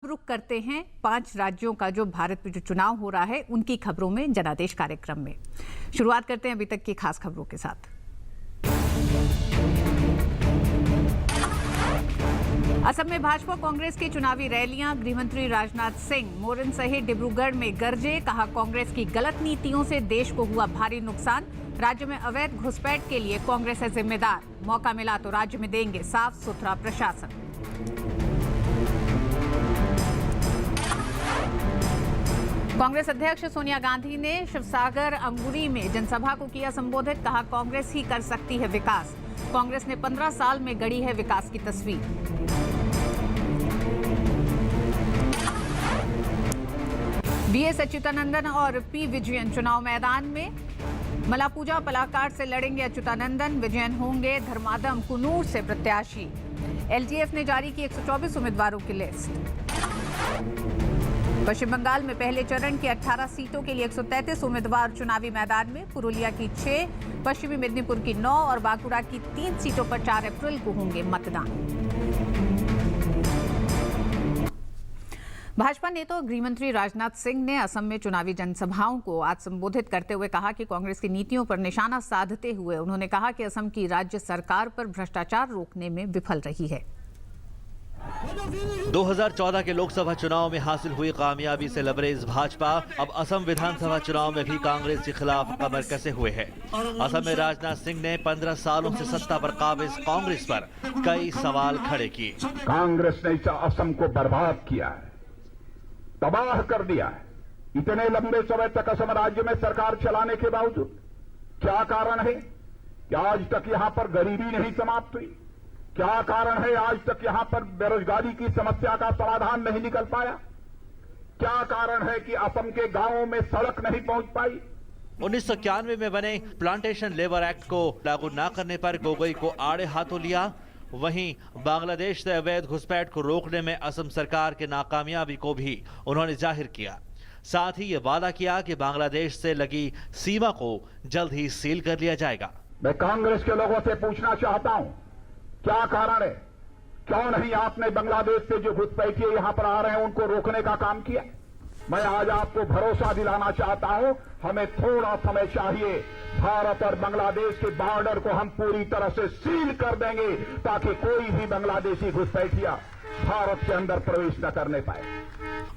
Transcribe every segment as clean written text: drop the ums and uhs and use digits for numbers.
रुख करते हैं 5 राज्यों का जो भारत में जो चुनाव हो रहा है उनकी खबरों में जनादेश कार्यक्रम में। शुरुआत करते हैं अभी तक की खास खबरों के साथ। असम में भाजपा कांग्रेस की चुनावी रैलियां। गृहमंत्री राजनाथ सिंह मोरन सहित डिब्रूगढ़ में गरजे, कहा कांग्रेस की गलत नीतियों से देश को हुआ भारी नुकसान। राज्य में अवैध घुसपैठ के लिए कांग्रेस है जिम्मेदार, मौका मिला तो राज्य में देंगे साफ सुथरा प्रशासन। कांग्रेस अध्यक्ष सोनिया गांधी ने शिवसागर अंगुरी में जनसभा को किया संबोधित, कहा कांग्रेस ही कर सकती है विकास। कांग्रेस ने 15 साल में गढ़ी है विकास की तस्वीर। वीएस अच्युतानंदन और पी विजयन चुनाव मैदान में। मलापूजा पलाकाड़ से लड़ेंगे अच्युतानंदन, विजयन होंगे धर्मादम कुनूर से प्रत्याशी। एलजीएफ ने जारी की 124 उम्मीदवारों की लिस्ट। पश्चिम बंगाल में पहले चरण की 18 सीटों के लिए 133 उम्मीदवार चुनावी मैदान में। पुरुलिया की 6, पश्चिमी मेदिनीपुर की 9 और बांकुड़ा की 3 सीटों पर 4 अप्रैल को होंगे मतदान। भाजपा नेता और गृहमंत्री राजनाथ सिंह ने असम में चुनावी जनसभाओं को आज संबोधित करते हुए कहा कि कांग्रेस की नीतियों पर निशाना साधते हुए उन्होंने कहा कि असम की राज्य सरकार पर भ्रष्टाचार रोकने में विफल रही है। 2014 के लोकसभा चुनाव में हासिल हुई कामयाबी से लबरेज भाजपा अब असम विधानसभा चुनाव में भी कांग्रेस के खिलाफ कमर कसे हुए है। असम में राजनाथ सिंह ने 15 सालों से सत्ता पर काबिज कांग्रेस पर कई सवाल खड़े किए। कांग्रेस ने असम को बर्बाद किया है, तबाह कर दिया है। इतने लंबे समय तक असम राज्य में सरकार चलाने के बावजूद क्या कारण है कि आज तक यहां पर गरीबी नहीं समाप्त हुई? क्या कारण है आज तक यहां पर बेरोजगारी की समस्या का समाधान नहीं निकल पाया? क्या कारण है कि असम के गांवों में सड़क नहीं पहुंच पाई? 1991 में बने प्लांटेशन लेबर एक्ट को लागू न करने पर गोगोई को आड़े हाथों लिया। वहीं बांग्लादेश से अवैध घुसपैठ को रोकने में असम सरकार के नाकामयाबी को भी उन्होंने जाहिर किया। साथ ही ये वादा किया कि बांग्लादेश से लगी सीमा को जल्द ही सील कर लिया जाएगा। मैं कांग्रेस के लोगों से पूछना चाहता हूं, क्या कारण है? क्यों नहीं आपने बांग्लादेश से जो घुसपैठिए यहां पर आ रहे हैं उनको रोकने का काम किया? मैं आज आपको भरोसा दिलाना चाहता हूं, हमें थोड़ा समय चाहिए। भारत और बांग्लादेश के बॉर्डर को हम पूरी तरह से सील कर देंगे ताकि कोई भी बांग्लादेशी घुसपैठिया भारत के अंदर प्रवेश न करने पाए।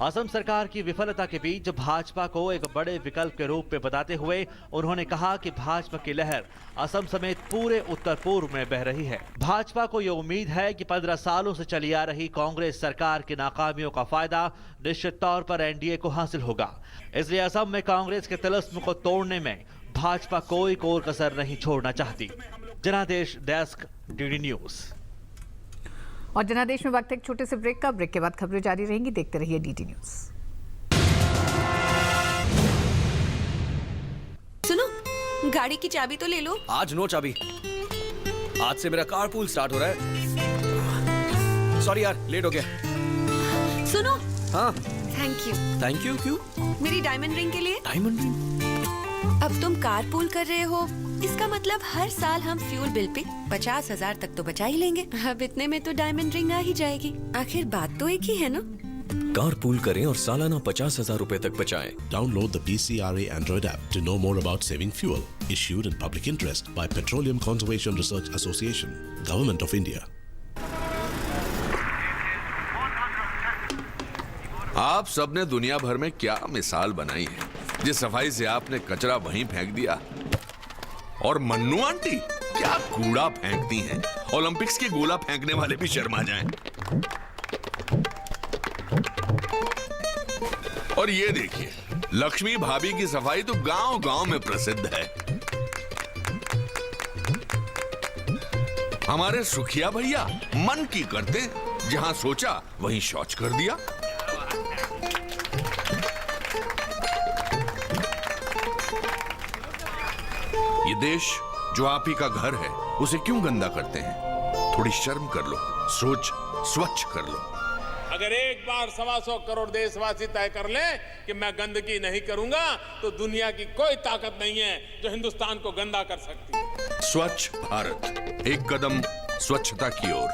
असम सरकार की विफलता के बीच भाजपा को एक बड़े विकल्प के रूप में बताते हुए उन्होंने कहा कि भाजपा की लहर असम समेत पूरे उत्तर पूर्व में बह रही है। भाजपा को यह उम्मीद है कि 15 सालों से चली आ रही कांग्रेस सरकार की नाकामियों का फायदा निश्चित तौर पर एनडीए को हासिल होगा। इसलिए असम में कांग्रेस के तिलिस्म को तोड़ने में भाजपा कोई कोर कसर नहीं छोड़ना चाहती। जनादेश डेस्क, डीडी न्यूज। और जनादेश में वक्त एक छोटे से ब्रेक का। ब्रेक के बाद खबरें जारी रहेंगी, देखते रहिए डीडी न्यूज। सुनो, गाड़ी की चाबी तो ले लो। आज नो चाबी। आज से मेरा कारपूल स्टार्ट हो रहा है। सॉरी यार, लेट हो गया। सुनो। हाँ। Thank you. थैंक यू क्यों? मेरी डायमंड रिंग के लिए। Diamond ring? अब तुम कारपूल कर रहे हो, इसका मतलब हर साल हम फ्यूल बिल पे 50,000 तक तो बचा ही लेंगे। अब इतने में तो डायमंड रिंग आ ही जाएगी। आखिर बात तो एक ही है ना? कारपूल करें और सालाना 50,000 रुपए तक बचाएं। Download the PCRA Android app to know more about saving fuel. Issued in public interest by Petroleum Conservation Research Association, Government of India. आप सबने दुनिया भर में क्या मिसाल बनाई है। जिस सफाई से आपने कचरा वहीं फेंक दिया। और मन्नू आंटी क्या कूड़ा फेंकती हैं। ओलंपिक्स के गोला फेंकने वाले भी शर्मा जाएं। और ये देखिए, लक्ष्मी भाभी की सफाई तो गांव-गांव में प्रसिद्ध है। हमारे सुखिया भैया मन की करते, जहां सोचा वहीं शौच कर दिया। ये देश जो आप ही का घर है, उसे क्यों गंदा करते हैं? थोड़ी शर्म कर लो, सोच स्वच्छ कर लो। अगर एक बार 125 करोड़ देशवासी तय कर लें कि मैं गंदगी नहीं करूंगा, तो दुनिया की कोई ताकत नहीं है जो हिंदुस्तान को गंदा कर सकती है। स्वच्छ भारत, एक कदम स्वच्छता की ओर।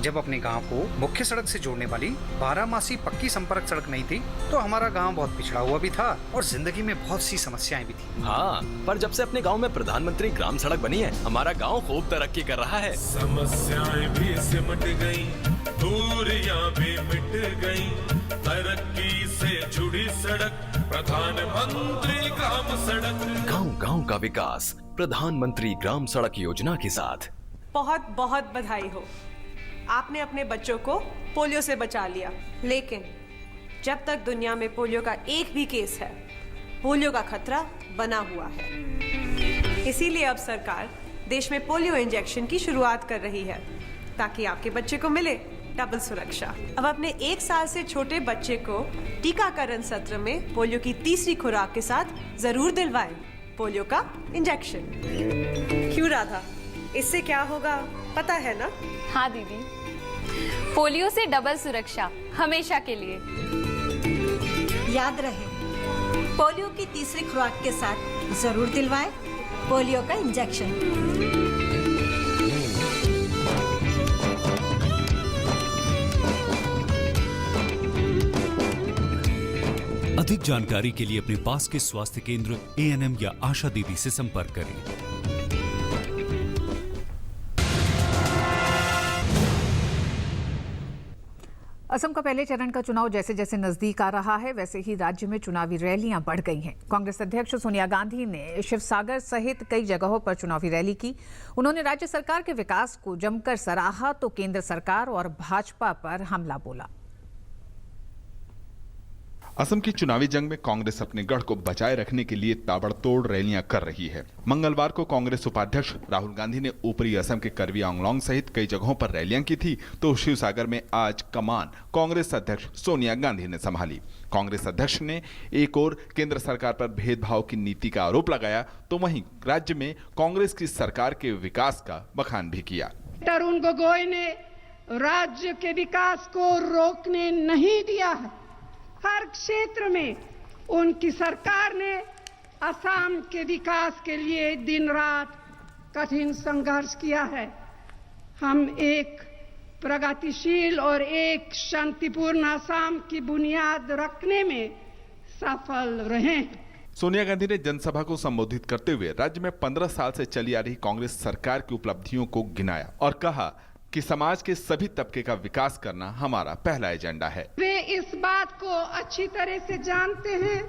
जब अपने गांव को मुख्य सड़क से जोड़ने वाली 12 पक्की संपर्क सड़क नहीं थी तो हमारा गांव बहुत पिछड़ा हुआ भी था और जिंदगी में बहुत सी समस्याएं भी थी। हाँ, पर जब से अपने गांव में प्रधानमंत्री ग्राम सड़क बनी है, हमारा गांव खूब तरक्की कर रहा है। समस्याएं भी सिमट गई, दूरियां भी मिट गई, तरक्की से जुड़ी सड़क प्रधानमंत्री ग्राम सड़क। गांव-गांव का विकास प्रधानमंत्री ग्राम सड़क योजना के साथ। बहुत बहुत बधाई हो, आपने अपने बच्चों को पोलियो से बचा लिया। लेकिन जब तक दुनिया में पोलियो का एक भी केस है, पोलियो का खतरा बना हुआ है। इसीलिए अब सरकार देश में पोलियो इंजेक्शन की शुरुआत कर रही है ताकि आपके बच्चे को मिले डबल सुरक्षा। अब अपने 1 साल से छोटे बच्चे को टीकाकरण सत्र में पोलियो की तीसरी खुराक के साथ जरूर दिलवाएं पोलियो का इंजेक्शन। क्यों राधा, इससे क्या होगा पता है ना? हाँ दीदी, पोलियो से डबल सुरक्षा हमेशा के लिए। याद रहे, पोलियो की तीसरी खुराक के साथ जरूर दिलवाएं पोलियो का इंजेक्शन। अधिक जानकारी के लिए अपने पास के स्वास्थ्य केंद्र, एएनएम या आशा दीदी से संपर्क करें। असम का पहले चरण का चुनाव जैसे जैसे नजदीक आ रहा है, वैसे ही राज्य में चुनावी रैलियां बढ़ गई हैं। कांग्रेस अध्यक्ष सोनिया गांधी ने शिवसागर सहित कई जगहों पर चुनावी रैली की। उन्होंने राज्य सरकार के विकास को जमकर सराहा तो केंद्र सरकार और भाजपा पर हमला बोला। असम की चुनावी जंग में कांग्रेस अपने गढ़ को बचाए रखने के लिए ताबड़तोड़ रैलियां कर रही है। मंगलवार को कांग्रेस उपाध्यक्ष राहुल गांधी ने ऊपरी असम के करवी आंगलोंग सहित कई जगहों पर रैलियां की थी, तो शिवसागर में आज कमान कांग्रेस अध्यक्ष सोनिया गांधी ने संभाली। कांग्रेस अध्यक्ष ने एक ओर केंद्र सरकार पर भेदभाव की नीति का आरोप लगाया, तो वहीं राज्य में कांग्रेस की सरकार के विकास का बखान भी किया। तरुण गोगोई ने राज्य के विकास को रोकने नहीं दिया है। हर क्षेत्र में उनकी सरकार ने असम के विकास के लिए दिन रात कठिन संघर्ष किया है। हम एक प्रगतिशील और एक शांतिपूर्ण असम की बुनियाद रखने में सफल रहे हैं। सोनिया गांधी ने जनसभा को संबोधित करते हुए राज्य में 15 साल से चली आ रही कांग्रेस सरकार की उपलब्धियों को गिनाया और कहा कि समाज के सभी तबके का विकास करना हमारा पहला एजेंडा है। वे इस बात को अच्छी तरह से जानते हैं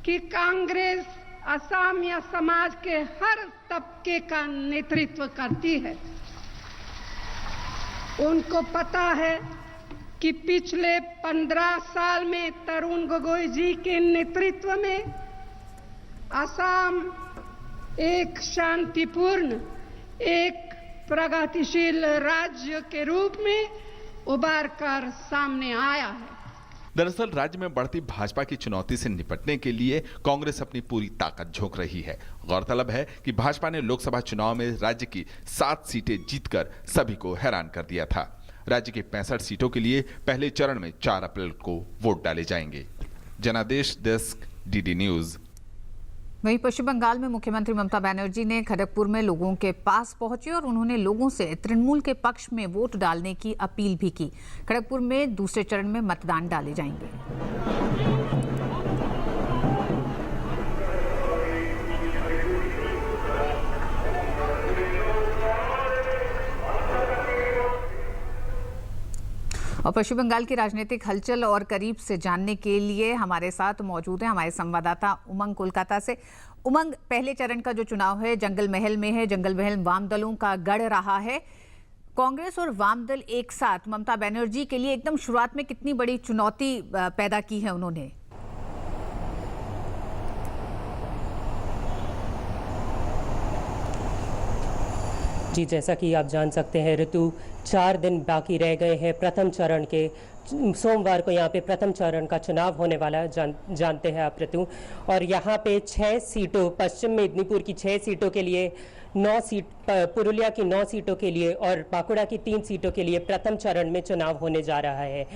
कि कांग्रेस असम या समाज के हर तबके का नेतृत्व करती है। उनको पता है कि पिछले 15 साल में तरुण गोगोई जी के नेतृत्व में असम एक शांतिपूर्ण, एक प्रगतिशील राज्य के रूप में उभर कर सामने आया है। दरअसल राज्य में बढ़ती भाजपा की चुनौती से निपटने के लिए कांग्रेस अपनी पूरी ताकत झोंक रही है। गौरतलब है कि भाजपा ने लोकसभा चुनाव में राज्य की 7 सीटें जीतकर सभी को हैरान कर दिया था। राज्य की 65 सीटों के लिए पहले चरण में 4 अप्रैल को वोट डाले जाएंगे। जनादेश डेस्क, डीडी न्यूज। वहीं पश्चिम बंगाल में मुख्यमंत्री ममता बनर्जी ने खड़गपुर में लोगों के पास पहुंची और उन्होंने लोगों से तृणमूल के पक्ष में वोट डालने की अपील भी की। खड़गपुर में दूसरे चरण में मतदान डाले जाएंगे। और पश्चिम बंगाल की राजनीतिक हलचल और करीब से जानने के लिए हमारे साथ मौजूद हैं हमारे संवाददाता उमंग कोलकाता से। उमंग, पहले चरण का जो चुनाव है जंगल महल में है। जंगल महल वाम दलों का गढ़ रहा है। कांग्रेस और वाम दल एक साथ ममता बनर्जी के लिए एकदम शुरुआत में कितनी बड़ी चुनौती पैदा की है उन्होंने? जी, जैसा कि आप जान सकते हैं ऋतु, 4 दिन बाकी रह गए हैं प्रथम चरण के। सोमवार को यहाँ पे प्रथम चरण का चुनाव होने वाला है, जानते हैं आप ऋतु। और यहाँ पे 6 सीटों, पश्चिम मेदिनीपुर की 6 सीटों के लिए, 9 सीट पुरुलिया की 9 सीटों के लिए और बांकुड़ा की 3 सीटों के लिए प्रथम चरण में चुनाव होने जा रहा है।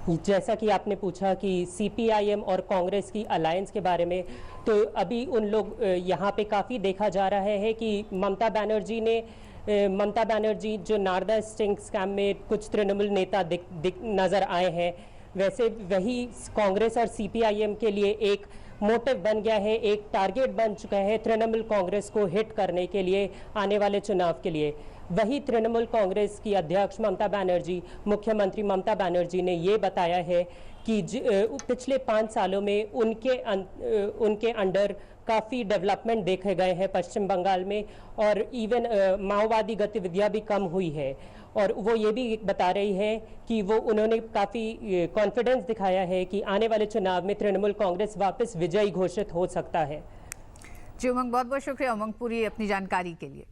जैसा कि आपने पूछा कि सीपीआईएम और कांग्रेस की अलायंस के बारे में, तो अभी उन लोग यहाँ पे काफ़ी देखा जा रहा है कि ममता बनर्जी ने ममता बनर्जी जो नारदा स्टिंग स्कैम में कुछ तृणमूल नेता नज़र आए हैं, वैसे वही कांग्रेस और सीपीआईएम के लिए एक मोटिव बन गया है, एक टारगेट बन चुका है तृणमूल कांग्रेस को हिट करने के लिए आने वाले चुनाव के लिए। वही तृणमूल कांग्रेस की अध्यक्ष ममता बनर्जी, मुख्यमंत्री ममता बनर्जी ने ये बताया है कि पिछले 5 सालों में उनके अंडर काफ़ी डेवलपमेंट देखे गए हैं पश्चिम बंगाल में, और इवन माओवादी गतिविधियां भी कम हुई है। और वो ये भी बता रही है कि उन्होंने काफ़ी कॉन्फिडेंस दिखाया है कि आने वाले चुनाव में तृणमूल कांग्रेस वापस विजयी घोषित हो सकता है। जी उमंग, बहुत बहुत शुक्रिया उमंग पूरी अपनी जानकारी के लिए।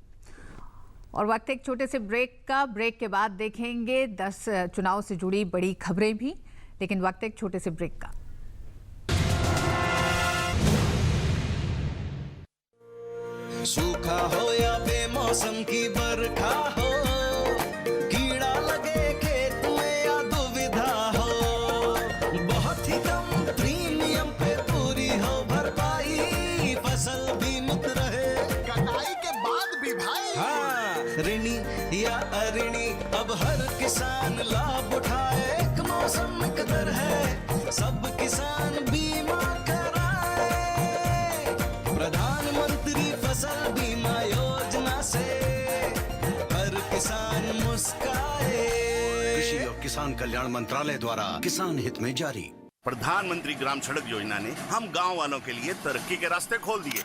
और वक्त एक छोटे से ब्रेक का। ब्रेक के बाद देखेंगे 10 चुनाव से जुड़ी बड़ी खबरें भी, लेकिन वक्त एक छोटे से ब्रेक का। सूखा हो या बेमौसम की बरखा हो, कीड़ा लगे खेत में या दुविधा हो, बहुत ही कम प्रीमियम पे पूरी हो भरपाई, फसल बीमित रहे कटाई के बाद भी भाई। हाँ, ऋणी या अऋणी अब हर किसान लाभ उठाए, एक मौसम कदर है सब किसान बीमा कराए, प्रधानमंत्री फसल बीमा योजना से हर किसान मुस्काए। कृषि और किसान कल्याण मंत्रालय द्वारा किसान हित में जारी। प्रधानमंत्री ग्राम सड़क योजना ने हम गांव वालों के लिए तरक्की के रास्ते खोल दिए।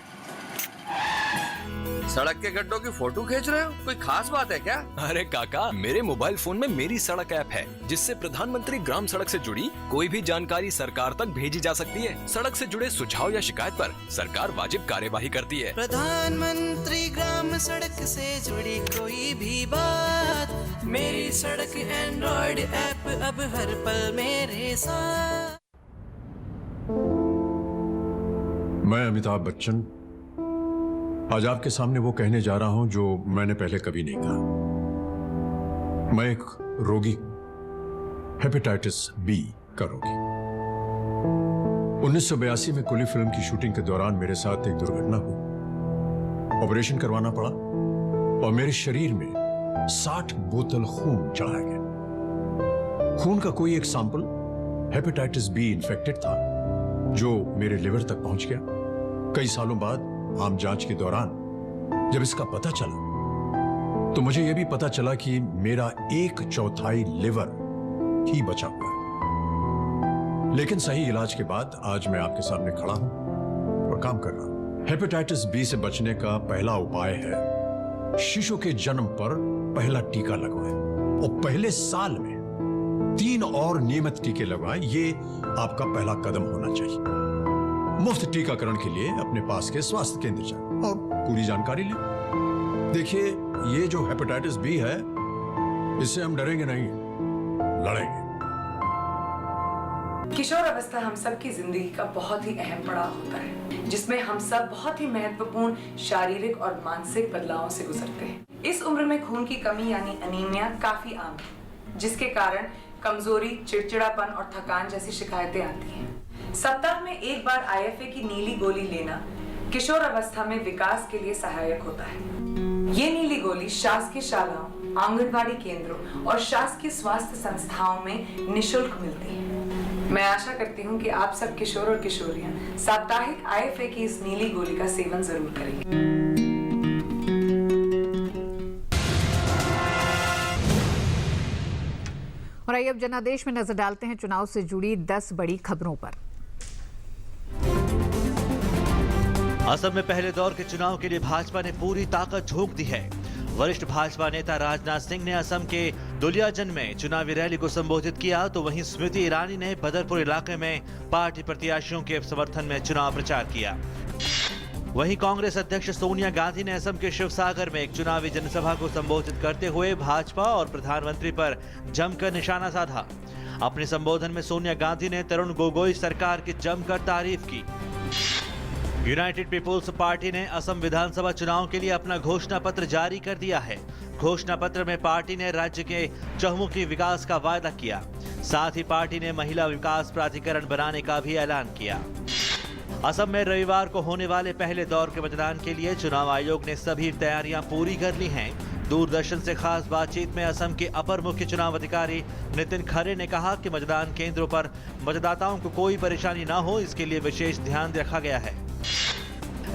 सड़क के गड्ढों की फोटो खींच रहे हो, कोई खास बात है क्या? अरे काका, मेरे मोबाइल फोन में मेरी सड़क ऐप है, जिससे प्रधानमंत्री ग्राम सड़क से जुड़ी कोई भी जानकारी सरकार तक भेजी जा सकती है। सड़क से जुड़े सुझाव या शिकायत पर सरकार वाजिब कार्यवाही करती है। प्रधानमंत्री ग्राम सड़क से जुड़ी कोई भी बात, मेरी सड़क एंड्रॉइड ऐप अब हर पल मेरे साथ। मैं अमिताभ बच्चन आज आपके सामने वो कहने जा रहा हूं जो मैंने पहले कभी नहीं कहा। मैं एक रोगी, हेपेटाइटिस बी का रोगी। 1982 में कुली फिल्म की शूटिंग के दौरान मेरे साथ एक दुर्घटना हुई। ऑपरेशन करवाना पड़ा और मेरे शरीर में 60 बोतल खून चढ़ाया गया। खून का कोई एक सैंपल हेपेटाइटिस बी इन्फेक्टेड था, जो मेरे लिवर तक पहुंच गया। कई सालों बाद आम जांच के दौरान जब इसका पता चला, तो मुझे यह भी पता चला कि मेरा 1/4 लिवर ही बचा हुआ है। लेकिन सही इलाज के बाद आज मैं आपके सामने खड़ा हूं और काम कर रहा हूं। हेपेटाइटिस बी से बचने का पहला उपाय है शिशु के जन्म पर पहला टीका लगवाएं, और पहले साल में 3 और नियमित टीके लगवाएं। ये आपका पहला कदम होना चाहिए। मुफ्त टीकाकरण के लिए अपने पास के स्वास्थ्य केंद्र जाएं और पूरी जानकारी लें। देखिए, ये जो हेपेटाइटिस बी है, इससे हम डरेंगे नहीं, लड़ेंगे। किशोर अवस्था हम सब की जिंदगी का बहुत ही अहम पड़ाव होता है, जिसमें हम सब बहुत ही महत्वपूर्ण शारीरिक और मानसिक बदलावों से गुजरते हैं। इस उम्र में खून की कमी यानी अनीमिया काफी आम है, जिसके कारण कमजोरी, चिड़चिड़ापन और थकान जैसी शिकायतें आती हैं। सप्ताह में एक बार IFA की नीली गोली लेना किशोर अवस्था में विकास के लिए सहायक होता है। ये नीली गोली शासकीय शालाओं, आंगनबाड़ी केंद्रों और शासकीय स्वास्थ्य संस्थाओं में निशुल्क मिलती है। मैं आशा करती हूँ कि आप सब किशोर और किशोरियां साप्ताहिक IFA की इस नीली गोली का सेवन जरूर करेंगे। और आइए अब जनादेश में नजर डालते हैं चुनाव से जुड़ी 10 बड़ी खबरों पर। असम में पहले दौर के चुनाव के लिए भाजपा ने पूरी ताकत झोंक दी है। वरिष्ठ भाजपा नेता राजनाथ सिंह ने असम के दुलियाजन में चुनावी रैली को संबोधित किया, तो वहीं स्मृति ईरानी ने बदरपुर इलाके में पार्टी प्रत्याशियों के समर्थन में चुनाव प्रचार किया। वहीं कांग्रेस अध्यक्ष सोनिया गांधी ने असम के शिवसागर में एक चुनावी जनसभा को संबोधित करते हुए भाजपा और प्रधानमंत्री पर जमकर निशाना साधा। अपने संबोधन में सोनिया गांधी ने तरुण गोगोई सरकार की जमकर तारीफ की। यूनाइटेड पीपुल्स पार्टी ने असम विधानसभा चुनाव के लिए अपना घोषणा पत्र जारी कर दिया है। घोषणा पत्र में पार्टी ने राज्य के चहुमुखी विकास का वायदा किया। साथ ही पार्टी ने महिला विकास प्राधिकरण बनाने का भी ऐलान किया। असम में रविवार को होने वाले पहले दौर के मतदान के लिए चुनाव आयोग ने सभी तैयारियां पूरी कर ली हैं। दूरदर्शन से खास बातचीत में असम के अपर मुख्य चुनाव अधिकारी नितिन खरे ने कहा कि मतदान केंद्रों पर मतदाताओं को कोई परेशानी न हो, इसके लिए विशेष ध्यान रखा गया है।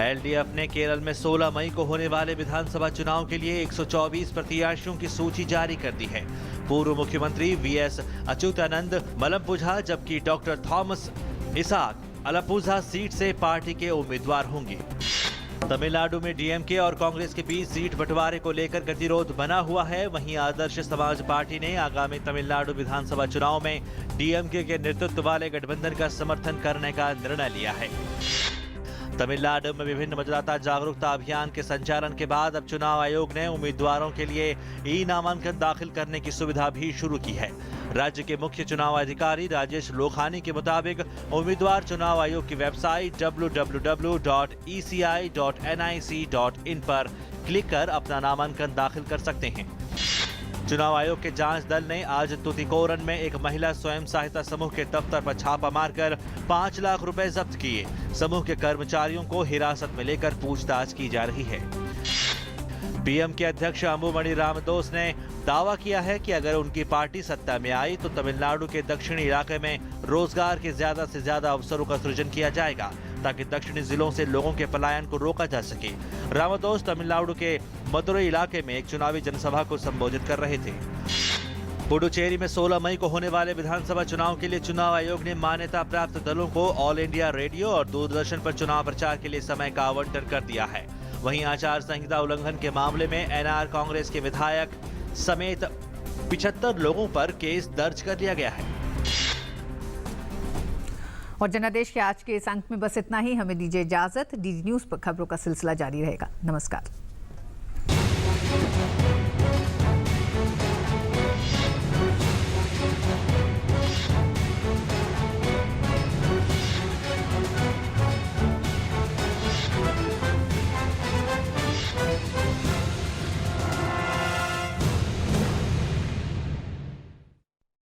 एलडीएफ ने केरल में 16 मई को होने वाले विधानसभा चुनाव के लिए 124 प्रत्याशियों की सूची जारी कर दी है। पूर्व मुख्यमंत्री वीएस अच्युतानंद मलमपुझा जबकि डॉक्टर थॉमस इसाक अलपुझा सीट से पार्टी के उम्मीदवार होंगे। तमिलनाडु में डीएमके और कांग्रेस के बीच सीट बंटवारे को लेकर गतिरोध बना हुआ है। वहीं आदर्श समाज पार्टी ने आगामी तमिलनाडु विधानसभा चुनाव में डीएमके के नेतृत्व वाले गठबंधन का समर्थन करने का निर्णय लिया है। तमिलनाडु में विभिन्न मतदाता जागरूकता अभियान के संचालन के बाद अब चुनाव आयोग ने उम्मीदवारों के लिए ई नामांकन दाखिल करने की सुविधा भी शुरू की है। राज्य के मुख्य चुनाव अधिकारी राजेश लोखानी के मुताबिक उम्मीदवार चुनाव आयोग की वेबसाइट www.eci.nic.in पर क्लिक कर अपना नामांकन दाखिल कर सकते हैं। चुनाव आयोग के जांच दल ने आज तुतिकोरन में एक महिला स्वयं सहायता समूह के दफ्तर पर छापा मारकर 5 लाख रुपए जब्त किए। समूह के कर्मचारियों को हिरासत में लेकर पूछताछ की जा रही है। पीएम के अध्यक्ष अंबुमणि रामदोस ने दावा किया है कि अगर उनकी पार्टी सत्ता में आई तो तमिलनाडु के दक्षिणी इलाके में रोजगार के ज्यादा से ज्यादा अवसरों का सृजन किया जाएगा ताकि दक्षिणी जिलों से लोगों के पलायन को रोका जा सके। रामदोस तमिलनाडु के मदुरई इलाके में एक चुनावी जनसभा को संबोधित कर रहे थे। पुडुचेरी में 16 मई को होने वाले विधानसभा चुनाव के लिए चुनाव आयोग ने मान्यता प्राप्त दलों को ऑल इंडिया रेडियो और दूरदर्शन पर चुनाव प्रचार के लिए समय का आवंटन कर दिया है। वहीं आचार संहिता उल्लंघन के मामले में एनआर कांग्रेस के विधायक समेत 75 लोगों पर केस दर्ज कर लिया गया है। और जनादेश के आज के इस अंक में बस इतना ही। हमें दीजिए इजाजत। डीडी न्यूज पर खबरों का सिलसिला जारी रहेगा। नमस्कार।